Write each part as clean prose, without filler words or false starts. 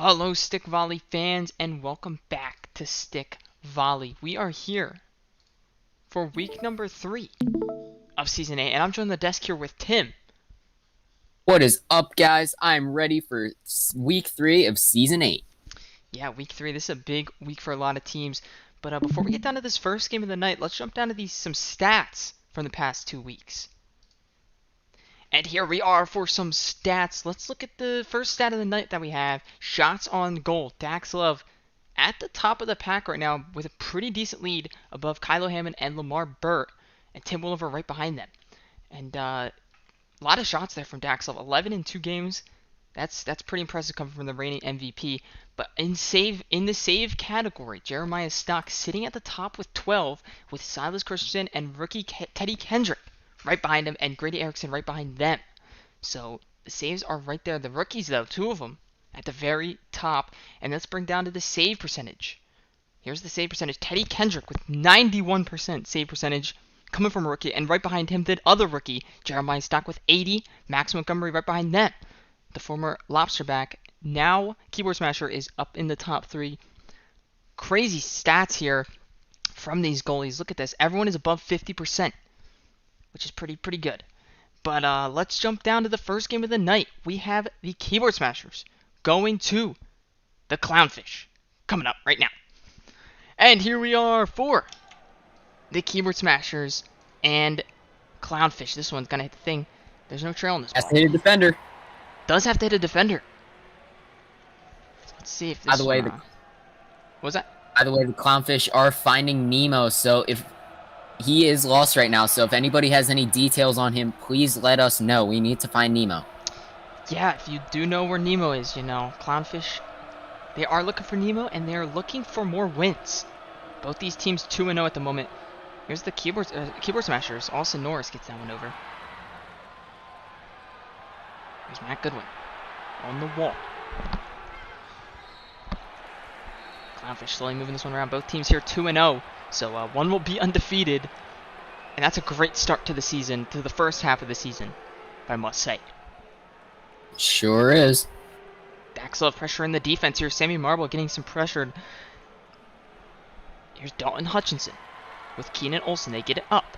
Hello, Stick Volley fans, and welcome back to Stick Volley. We are here for week number 3 of Season 8, and I'm joined on the desk here with Tim. What is up, guys? I'm ready for week 3 of Season 8. Yeah, week 3. This is a big week for a lot of teams. But before we get down to this first game of the night, let's jump down to some stats from the past 2 weeks. And here we are for some stats. Let's look at the first stat of the night that we have. Shots on goal. Dax Love at the top of the pack right now with a pretty decent lead above Kylo Hammond and Lamar Burt. And Tim Williver right behind them. And a lot of shots there from Dax Love. 11 in 2 games. That's pretty impressive coming from the reigning MVP. But in the save category, Jeremiah Stock sitting at the top with 12 with Silas Christensen and rookie Teddy Kendrick right behind him, and Grady Erickson right behind them. So the saves are right there. The rookies, though, 2 of them at the very top. And let's bring down to the save percentage. Here's the save percentage. Teddy Kendrick with 91% save percentage coming from a rookie. And right behind him, the other rookie, Jeremiah Stock with 80. Max Montgomery right behind them. The former Lobsterback, now Keyboard Smasher, is up in the top 3. Crazy stats here from these goalies. Look at this. Everyone is above 50%. Which is pretty good. But let's jump down to the first game of the night. We have the Keyboard Smashers going to the Clownfish. Coming up right now. And here we are for the Keyboard Smashers and Clownfish. This one's going to hit the thing. There's no trail in this ball. Has to hit a defender. Does have to hit a defender. Let's see if this... By the way, what was that? By the way, the Clownfish are finding Nemo, so if... He is lost right now, so if anybody has any details on him, please let us know. We need to find Nemo. Yeah, if you do know where Nemo is, Clownfish, they are looking for Nemo, and they are looking for more wins. Both these teams 2-0 at the moment. Here's the Keyboard Smashers. Austin Norris gets that one over. Here's Matt Goodwin on the wall. Clownfish slowly moving this one around. Both teams here 2-0. So one will be undefeated, and that's a great start to the season, to the first half of the season, if I must say. Sure is. Dax Love pressure in the defense here. Sammy Marble getting some pressure. Here's Dalton Hutchinson with Keenan Olsen. They get it up.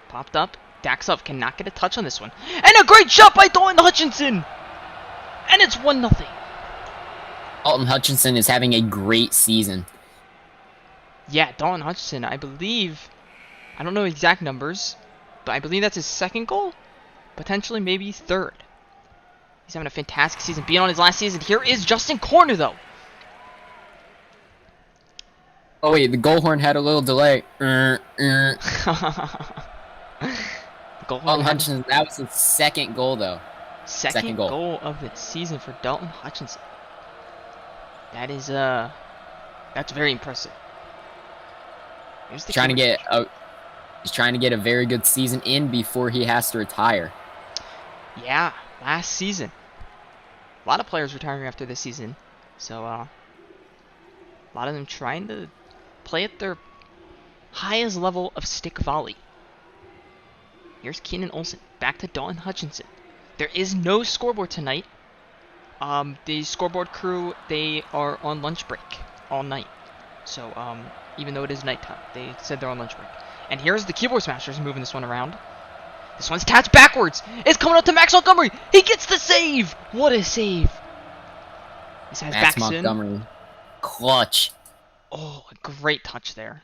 Popped up. Dax Love cannot get a touch on this one. And a great shot by Dalton Hutchinson! And it's 1-0. Dalton Hutchinson is having a great season. Yeah, Dalton Hutchinson, I believe, I don't know exact numbers, but I believe that's his second goal, potentially maybe third. He's having a fantastic season, being on his last season. Here is Justin Corner, though. Oh wait, the goal horn had a little delay. Goal Dalton Hutchinson, that was his second goal though. Second goal of the season for Dalton Hutchinson. That is that's very impressive. Here's the He's trying to get a very good season in before he has to retire. Yeah, last season. A lot of players retiring after this season. So a lot of them trying to play at their highest level of stick volley. Here's Keenan Olsen, back to Dalton Hutchinson. There is no scoreboard tonight. The scoreboard crew, they are on lunch break all night. So, even though it is nighttime, they said they're on lunch break. And here's the Keyboard Smashers moving this one around. This one's tapped backwards. It's coming up to Max Montgomery. He gets the save. What a save. This has Max Baxton. Montgomery. Clutch. Oh, a great touch there.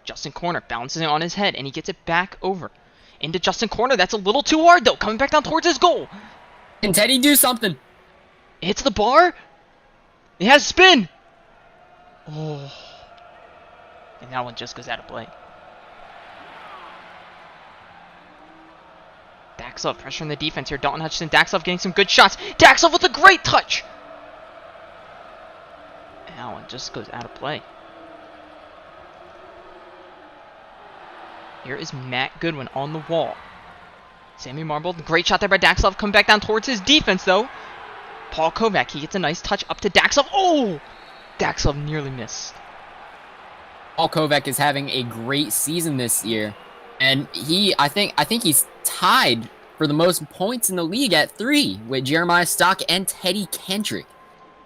Justin Corner bounces it on his head, and he gets it back over. Into Justin Corner. That's a little too hard, though. Coming back down towards his goal. Can Teddy do something? It hits the bar. It has spin. Oh. And that one just goes out of play. Daxlov pressuring the defense here. Dalton Hutchinson. Daxlov getting some good shots. Daxlov with a great touch. And that one just goes out of play. Here is Matt Goodwin on the wall. Sammy Marble, great shot there by Daxlov. Coming back down towards his defense, though. Paul Kovac, he gets a nice touch up to Daxlov. Oh! Daxlov nearly missed. Paul Kovac is having a great season this year. And I think he's tied for the most points in the league at 3 with Jeremiah Stock and Teddy Kendrick.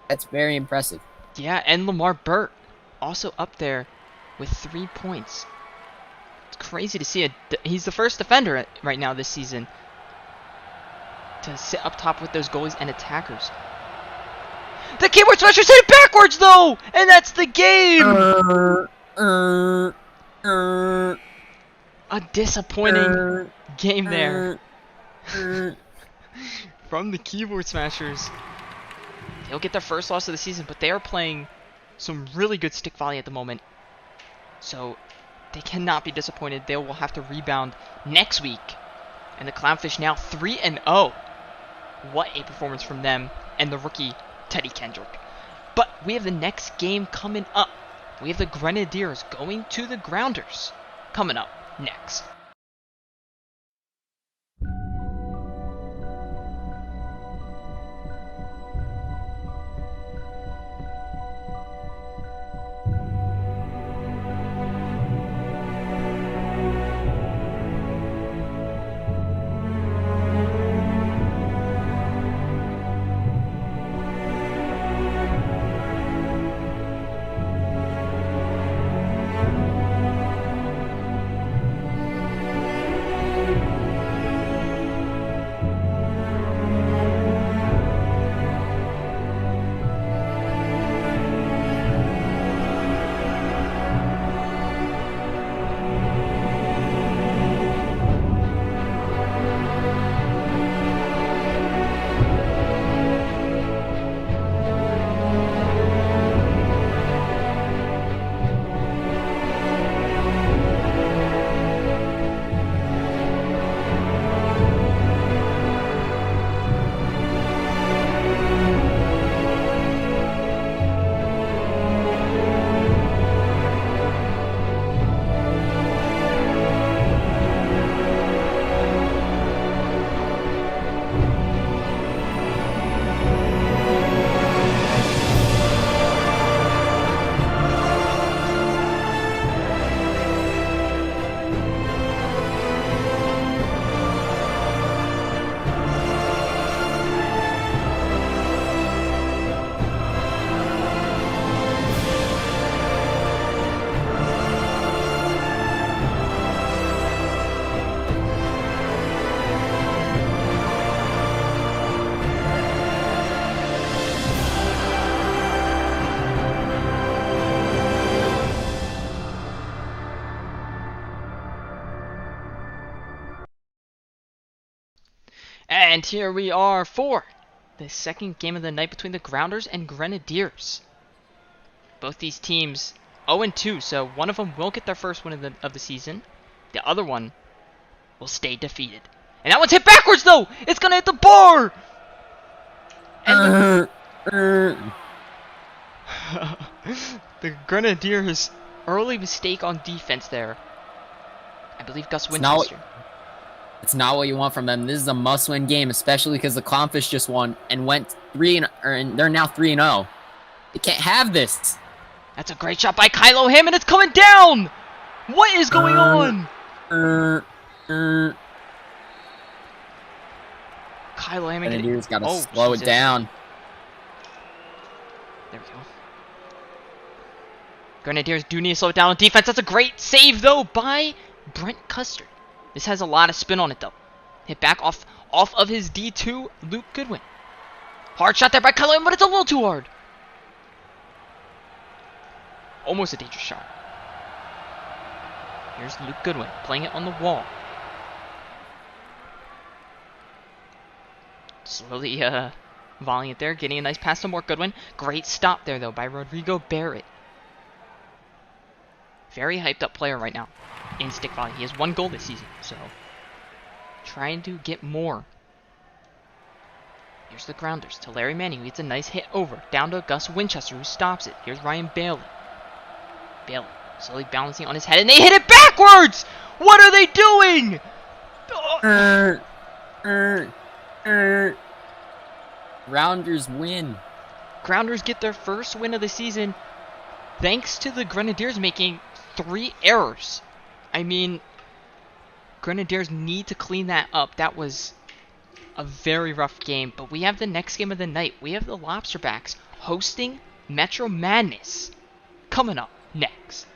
That's very impressive. Yeah, and Lamar Burt also up there with 3 points. It's crazy to see. He's the first defender right now this season to sit up top with those goalies and attackers. The Keyboard Smashers hit it backwards, though! And that's the game! A disappointing game there from the Keyboard Smashers. They'll get their first loss of the season, but they are playing some really good stick volley at the moment. So they cannot be disappointed. They will have to rebound next week. And the Clownfish now 3-0. What a performance from them and the rookie Teddy Kendrick. But we have the next game coming up. We have the Grenadiers going to the Grounders coming up next. And here we are for the second game of the night between the Grounders and Grenadiers. Both these teams 0-2, so one of them will get their first win of the season. The other one will stay defeated. And that one's hit backwards, though! It's going to hit the bar! And the Grenadiers' early mistake on defense there. I believe Gus Winchester. It's not what you want from them. This is a must-win game, especially because the Clownfish just won and went and they're now 3-0. They can't have this. That's a great shot by Kylo Hammond. It's coming down. What is going on? Kylo Hammond Grenadiers got to slow it down. There we go. Grenadiers do need to slow it down on defense. That's a great save, though, by Brent Custard. This has a lot of spin on it, though. Hit back off of his D2, Luke Goodwin. Hard shot there by Kylo Hammond, but it's a little too hard. Almost a dangerous shot. Here's Luke Goodwin playing it on the wall. Slowly volleying it there, getting a nice pass to Mark Goodwin. Great stop there, though, by Rodrigo Barrett. Very hyped up player right now in stick volley. He has 1 goal this season, so trying to get more. Here's the Grounders to Larry Manning, who gets a nice hit over. Down to Gus Winchester, who stops it. Here's Ryan Bailey. Bailey slowly balancing on his head, and they hit it backwards! What are they doing? Grounders win. Grounders get their first win of the season thanks to the Grenadiers making 3 errors. I mean, Grenadiers need to clean that up. That was a very rough game, but we have the next game of the night. We have the Lobsterbacks hosting Metro Madness coming up next.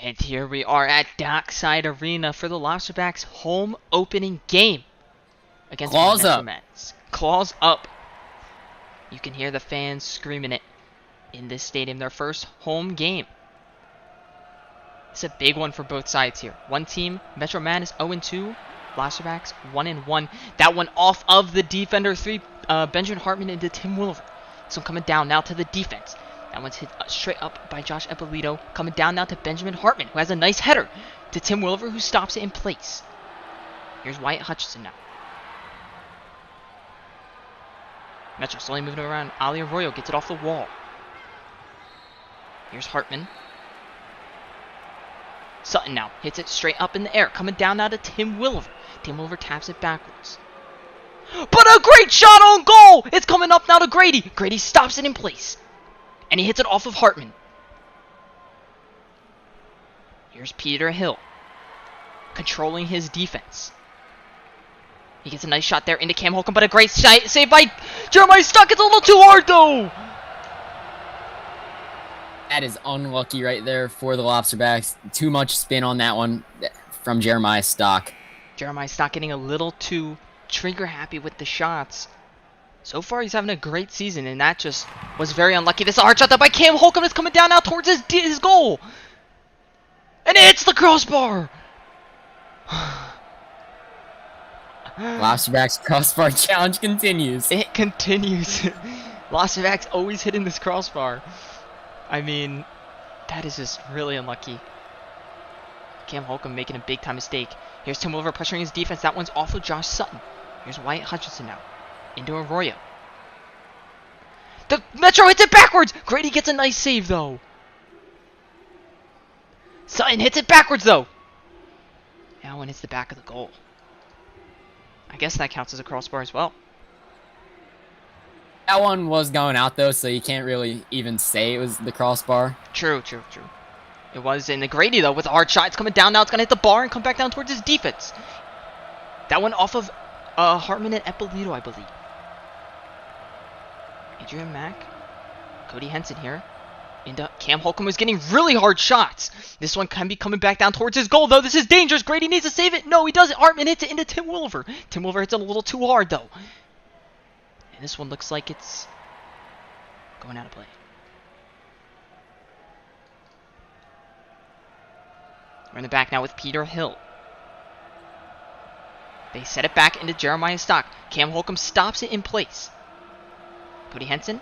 And here we are at Dockside Arena for the Lobsterbacks' home opening game against Claws Metro up. Mets. Claws up. You can hear the fans screaming it in this stadium. Their first home game. It's a big one for both sides here. One team, Metro Madness 0-2. Lobsterbacks 1-1. That one off of the defender 3, Benjamin Hartman into Tim Williver. So coming down now to the defense. That one's hit straight up by Josh Eppolito. Coming down now to Benjamin Hartman, who has a nice header to Tim Williver, who stops it in place. Here's Wyatt Hutchinson now. Metro slowly moving around. Ali Arroyo gets it off the wall. Here's Hartman. Sutton now hits it straight up in the air. Coming down now to Tim Williver. Tim Williver taps it backwards. But a great shot on goal! It's coming up now to Grady. Grady stops it in place. And he hits it off of Hartman. Here's Peter Hill, controlling his defense. He gets a nice shot there into Cam Holcomb, but a great save by Jeremiah Stock. It's a little too hard, though. That is unlucky right there for the Lobsterbacks. Too much spin on that one from Jeremiah Stock. Jeremiah Stock getting a little too trigger happy with the shots. So far, he's having a great season, and that just was very unlucky. This is a hard shot though by Cam Holcomb. It's coming down now towards his goal. And it's the crossbar. Lobsterbacks crossbar challenge continues. It continues. Lobsterbacks always hitting this crossbar. I mean, that is just really unlucky. Cam Holcomb making a big-time mistake. Here's Tim Wilver pressuring his defense. That one's off of Josh Sutton. Here's Wyatt Hutchinson now. Into Arroyo. The Metro hits it backwards! Grady gets a nice save, though. Sutton hits it backwards, though. That one hits the back of the goal. I guess that counts as a crossbar as well. That one was going out, though, so you can't really even say it was the crossbar. True. It was in the Grady, though, with a hard shot. It's coming down now. It's going to hit the bar and come back down towards his defense. That one off of Hartman and Eppolito, I believe. Adrian Mack. Cody Henson here. Into Cam Holcomb was getting really hard shots. This one can be coming back down towards his goal, though. This is dangerous. Grady needs to save it. No, he doesn't. Hartman hits it into Tim Wilver. Tim Wilver hits it a little too hard, though. And this one looks like it's going out of play. We're in the back now with Peter Hill. They set it back into Jeremiah Stock. Cam Holcomb stops it in place. Cody Henson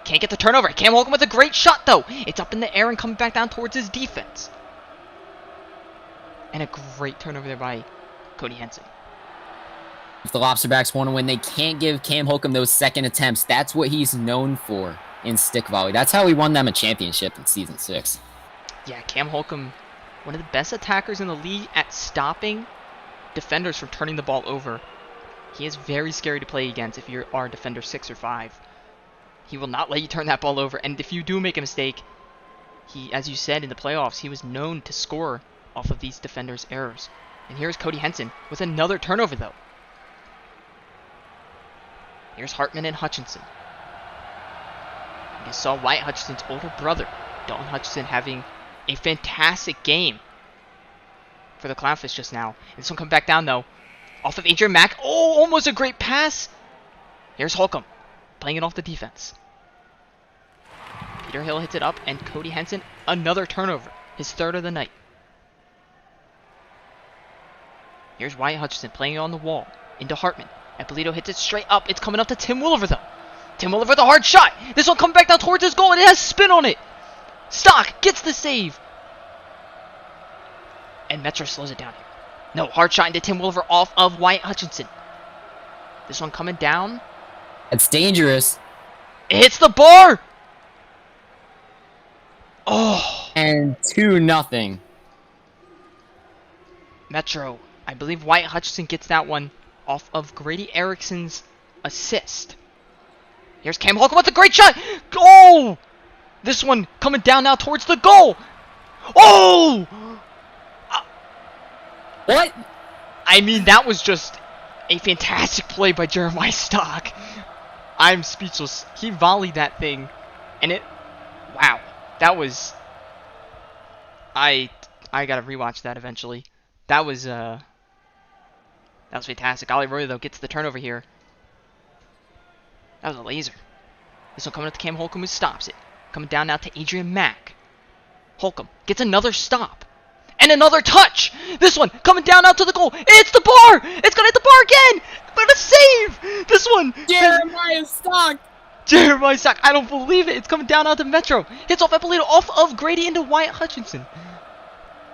can't get the turnover. Cam Holcomb with a great shot, though. It's up in the air and coming back down towards his defense. And a great turnover there by Cody Henson. If the Lobsterbacks want to win, they can't give Cam Holcomb those second attempts. That's what he's known for in stick volley. That's how he won them a championship in Season 6. Yeah, Cam Holcomb, one of the best attackers in the league at stopping defenders from turning the ball over. He is very scary to play against if you are defender 6 or 5. He will not let you turn that ball over, and if you do make a mistake, he, as you said in the playoffs, he was known to score off of these defenders' errors. And here's Cody Henson with another turnover, though. Here's Hartman and Hutchinson. You saw Wyatt Hutchinson's older brother, Dalton Hutchinson, having a fantastic game for the Clownfish just now. And this one coming back down, though. Off of Adrian Mack. Oh, almost a great pass. Here's Holcomb, playing it off the defense. Peter Hill hits it up, and Cody Henson, another turnover. His third of the night. Here's Wyatt Hutchinson playing it on the wall. Into Hartman. Eppolito hits it straight up. It's coming up to Tim Wilver, though. Tim Wilver with a hard shot. This one coming back down towards his goal, and it has spin on it. Stock gets the save. And Metro slows it down here. No, hard shot into Tim Wilver off of Wyatt Hutchinson. This one coming down. It's dangerous. It hits the bar. Oh. And 2-0. Metro. I believe Wyatt Hutchinson gets that one off of Grady Erickson's assist. Here's Cam Holcomb with a great shot. Oh! This one coming down now towards the goal. Oh! What? I mean, that was just a fantastic play by Jeremiah Stock. I'm speechless. He volleyed that thing, and it... Wow. That was... I gotta rewatch that eventually. That was fantastic. Ali Roy, though, gets the turnover here. That was a laser. This one coming up to Cam Holcomb, who stops it. Coming down now to Adrian Mack. Holcomb gets another stop. And another touch! This one coming down out to the goal. It's the bar! It's gonna hit the bar again! But a save! This one! Jeremiah Stock! Jeremiah Stock, I don't believe it! It's coming down out to Metro. Hits off Eppolito, off of Grady into Wyatt Hutchinson.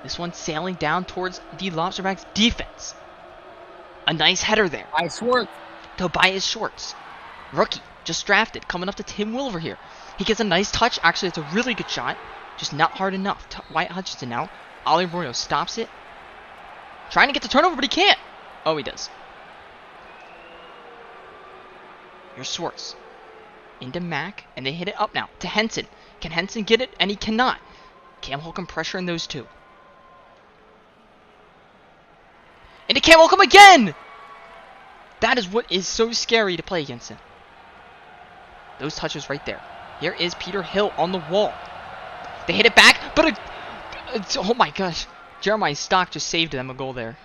This one sailing down towards the Lobsterbacks' defense. A nice header there. By Schwartz. Tobias Schwartz. Rookie, just drafted, coming up to Tim Wilver here. He gets a nice touch. Actually, it's a really good shot. Just not hard enough. Wyatt Hutchinson now. Ali Arroyo stops it. Trying to get the turnover, but he can't. Oh, he does. Here's Schwartz. Into Mack, and they hit it up now to Henson. Can Henson get it? And he cannot. Cam Holcomb pressuring those two. And he can't welcome again! That is what is so scary to play against him. Those touches right there. Here is Peter Hill on the wall. They hit it back, but oh my gosh. Jeremiah Stock just saved them a goal there.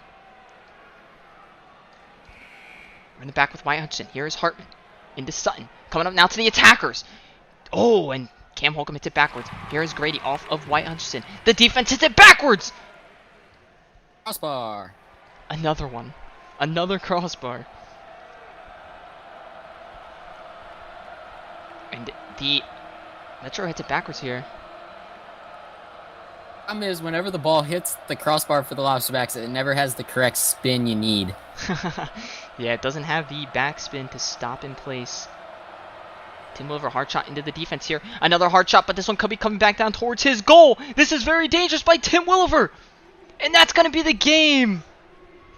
Run it back with Wyatt Hutchinson. Here is Hartman. Into Sutton. Coming up now to the attackers. Oh, and Cam Holcomb hits it backwards. Here is Grady off of Wyatt Hutchinson. The defense hits it backwards! Crossbar. Another one. Another crossbar. And the Metro hits it backwards here. Problem is, whenever the ball hits the crossbar for the lobster backs, it never has the correct spin you need. Yeah, it doesn't have the backspin to stop in place. Tim Williver, hard shot into the defense here. Another hard shot, but this one could be coming back down towards his goal. This is very dangerous by Tim Williver. And that's going to be the game.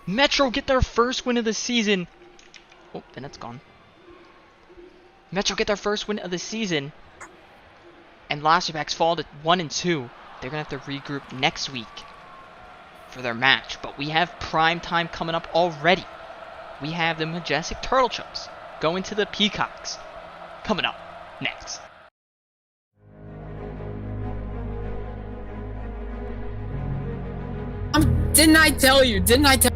Metro get their first win of the season. Oh, the net's gone. Metro get their first win of the season. And Lobsterbacks fall to 1-2. They're going to have to regroup next week for their match. But we have prime time coming up already. We have the Majestic Turtle Chumps going to the Peacocks. Coming up next. Didn't I tell you? Didn't I tell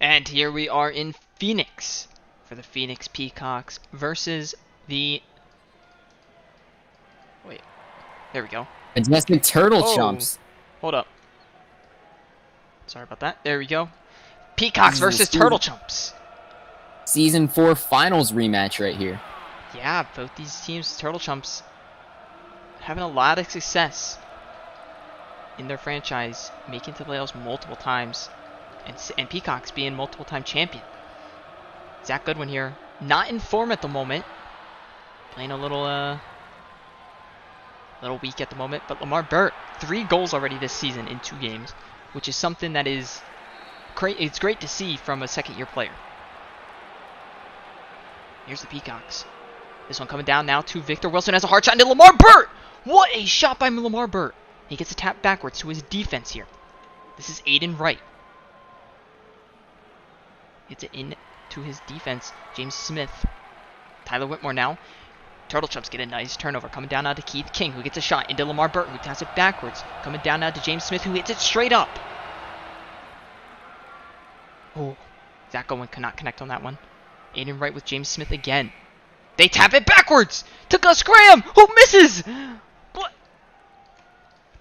And here we are in Phoenix for the Phoenix Peacocks versus the... Wait, there we go. Majestic Turtle Oh, Chumps? Hold up. Sorry about that. There we go. Peacocks versus Turtle Chumps. Season 4 finals rematch right here. Yeah, both these teams, Turtle Chumps, having a lot of success in their franchise, making it to the playoffs multiple times, and Peacocks being multiple-time champion. Zach Goodwin here, not in form at the moment, playing a little weak at the moment, but Lamar Burt, 3 goals already this season in 2 games, which is something that is great. It's great to see from a second-year player. Here's the Peacocks. This one coming down now to Victor Wilson, has a hard shot into Lamar Burt. What a shot by Lamar Burt. He gets a tap backwards to his defense here. This is Aiden Wright. Gets it in to his defense. James Smith. Tyler Whitmore now. Turtle Chumps get a nice turnover. Coming down now to Keith King, who gets a shot into Lamar Burt, who taps it backwards. Coming down now to James Smith, who hits it straight up. Oh, Zach Owen cannot connect on that one. Aiden Wright with James Smith again. They tap it backwards to Gus Graham, who misses. What?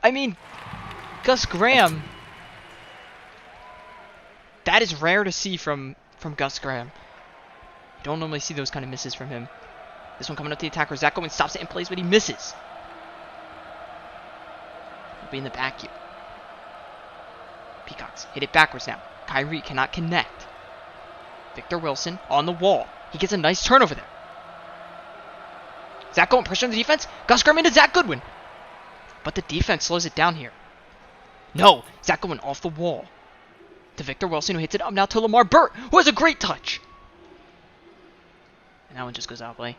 I mean, Gus Graham. That is rare to see from Gus Graham. You don't normally see those kind of misses from him. This one coming up to the attacker. Zach Owen stops it in place, but he misses. He'll be in the back here. Peacocks hit it backwards now. Kyrie cannot connect. Victor Wilson on the wall. He gets a nice turnover there. Zach Goodwin pressure on the defense. Gus Graham into Zach Goodwin. But the defense slows it down here. No, Zach Goodwin off the wall. To Victor Wilson, who hits it up now to Lamar Burt, who has a great touch. And that one just goes out of play.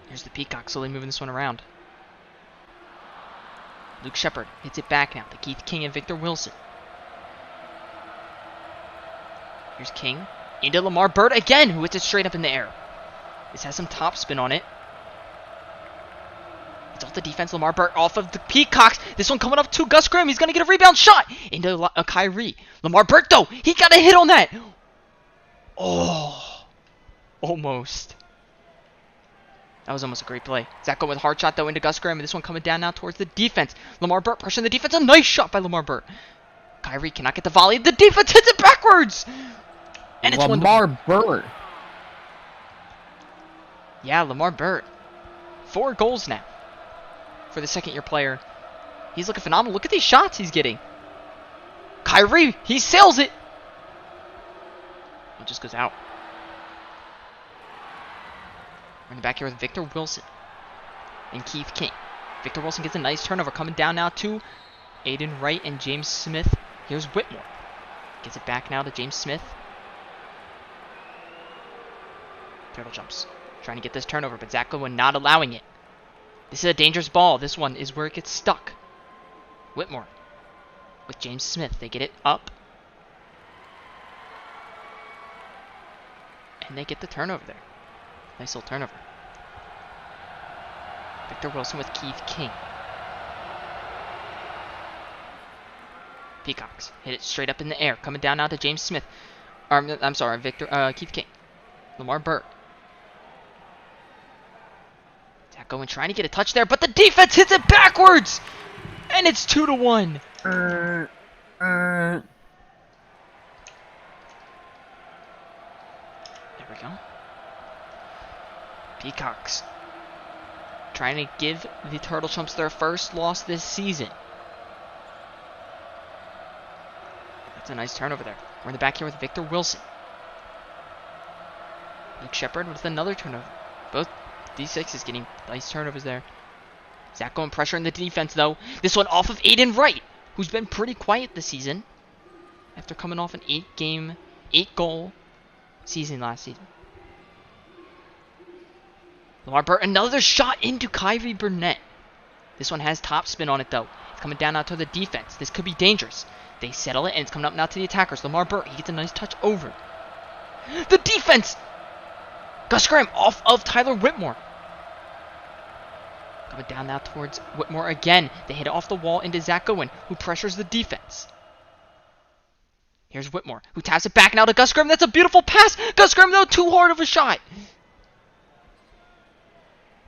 Here's the Peacock slowly moving this one around. Luke Shepard hits it back now to Keith King and Victor Wilson. Here's King into Lamar Burt again, who hits it straight up in the air. This has some top spin on it. It's off the defense. Lamar Burt off of the Peacocks. This one coming up to Gus Graham. He's going to get a rebound shot into Kyrie. Lamar Burt, though. He got a hit on that. Oh. Almost. That was almost a great play. Zach going with a hard shot, though, into Gus Graham. And this one coming down now towards the defense. Lamar Burt pressuring the defense. A nice shot by Lamar Burt. Kyrie cannot get the volley. The defense hits it backwards. And it's Lamar Burt. Yeah, Lamar Burt. 4 goals now for the second-year player. He's looking phenomenal. Look at these shots he's getting. Kyrie, he sails it. It just goes out. We're in the back here with Victor Wilson and Keith King. Victor Wilson gets a nice turnover coming down now to Aiden Wright and James Smith. Here's Whitmore. Gets it back now to James Smith. Turtle jumps. Trying to get this turnover, but Zach Goodwin not allowing it. This is a dangerous ball. This one is where it gets stuck. Whitmore with James Smith. They get it up. And they get the turnover there. Nice little turnover. Victor Wilson with Keith King. Peacocks hit it straight up in the air. Coming down now to James Smith. I'm sorry, Keith King. Lamar Burt. Zach Goodwin trying to get a touch there, but the defense hits it backwards! And it's 2-1. There we go. Peacocks trying to give the Turtle Chumps their first loss this season. That's a nice turnover there. We're in the back here with Victor Wilson. Luke Shepard with another turnover. Both D6 is getting nice turnovers there. Zach going pressure in the defense, though. This one off of Aiden Wright, who's been pretty quiet this season after coming off an 8-goal season last season. Lamar Burt, another shot into Kyrie Burnett. This one has top spin on it, though. It's coming down now to the defense. This could be dangerous. They settle it, and it's coming up now to the attackers. Lamar Burt, he gets a nice touch over. The defense! Gus Graham off of Tyler Whitmore. Coming down now towards Whitmore again. They hit it off the wall into Zach Goodwin, who pressures the defense. Here's Whitmore, who taps it back now to Gus Graham. That's a beautiful pass. Gus Graham, though, too hard of a shot.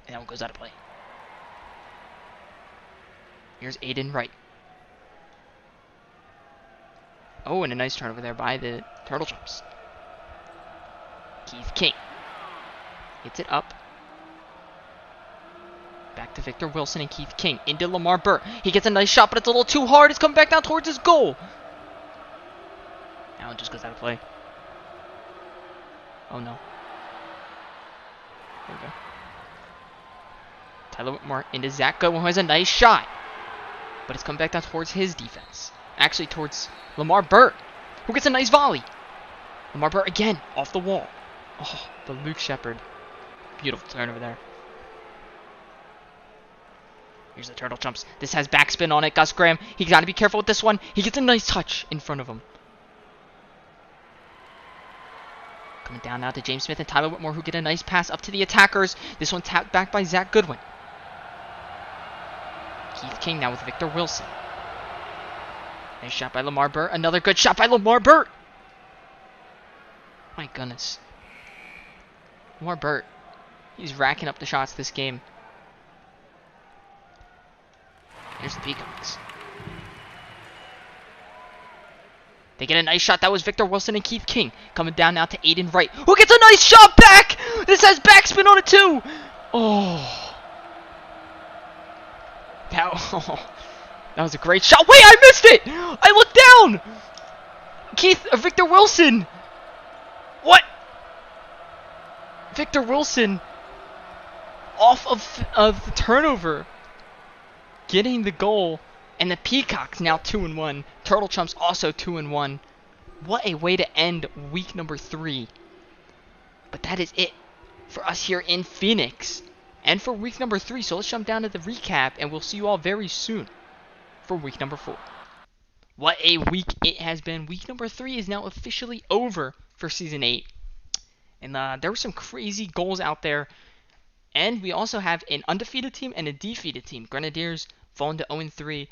And that one goes out of play. Here's Aiden Wright. Oh, and a nice turnover there by the Turtle Chumps. Keith King hits it up. Back to Victor Wilson and Keith King. Into Lamar Burt. He gets a nice shot, but it's a little too hard. It's coming back down towards his goal. Now it just goes out of play. Oh, no. There we go. Tyler Whitmore into Zach Goodwin, who has a nice shot. But it's coming back down towards his defense. Actually, towards Lamar Burt, who gets a nice volley. Lamar Burt again, off the wall. Oh, the Luke Shepard. Beautiful turnover there. Here's the Turtle Chumps. This has backspin on it. Gus Graham, he got to be careful with this one. He gets a nice touch in front of him. Coming down now to James Smith and Tyler Whitmore, who get a nice pass up to the attackers. This one tapped back by Zach Goodwin. Keith King now with Victor Wilson. Nice shot by Lamar Burt. Another good shot by Lamar Burt. My goodness. Lamar Burt. He's racking up the shots this game. Here's the Peacocks. They get a nice shot. That was Victor Wilson and Keith King. Coming down now to Aiden Wright, who gets a nice shot back! This has backspin on it too! Oh. That was a great shot. Wait, I missed it! I looked down! Victor Wilson! What? Victor Wilson off of the turnover, getting the goal, and the Peacocks now 2-1. Turtle Chumps also 2-1. What a way to end week number 3. But that is it for us here in Phoenix and for week number 3. So let's jump down to the recap, and we'll see you all very soon for week number 4. What a week it has been. Week number 3 is now officially over for Season 8. And there were some crazy goals out there. And we also have an undefeated team and a defeated team. Grenadiers falling to 0-3.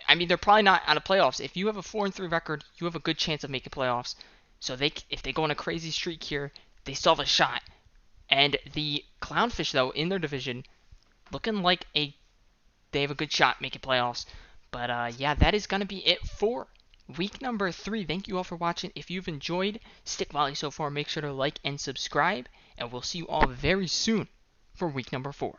I mean, they're probably not out of playoffs. If you have a 4-3 record, you have a good chance of making playoffs. So if they go on a crazy streak here, they still have a shot. And the Clownfish, though, in their division, looking like they have a good shot making playoffs. But yeah, that is going to be it for week number 3. Thank you all for watching. If you've enjoyed Stick Volley so far, make sure to like and subscribe. And we'll see you all very soon for week number 4.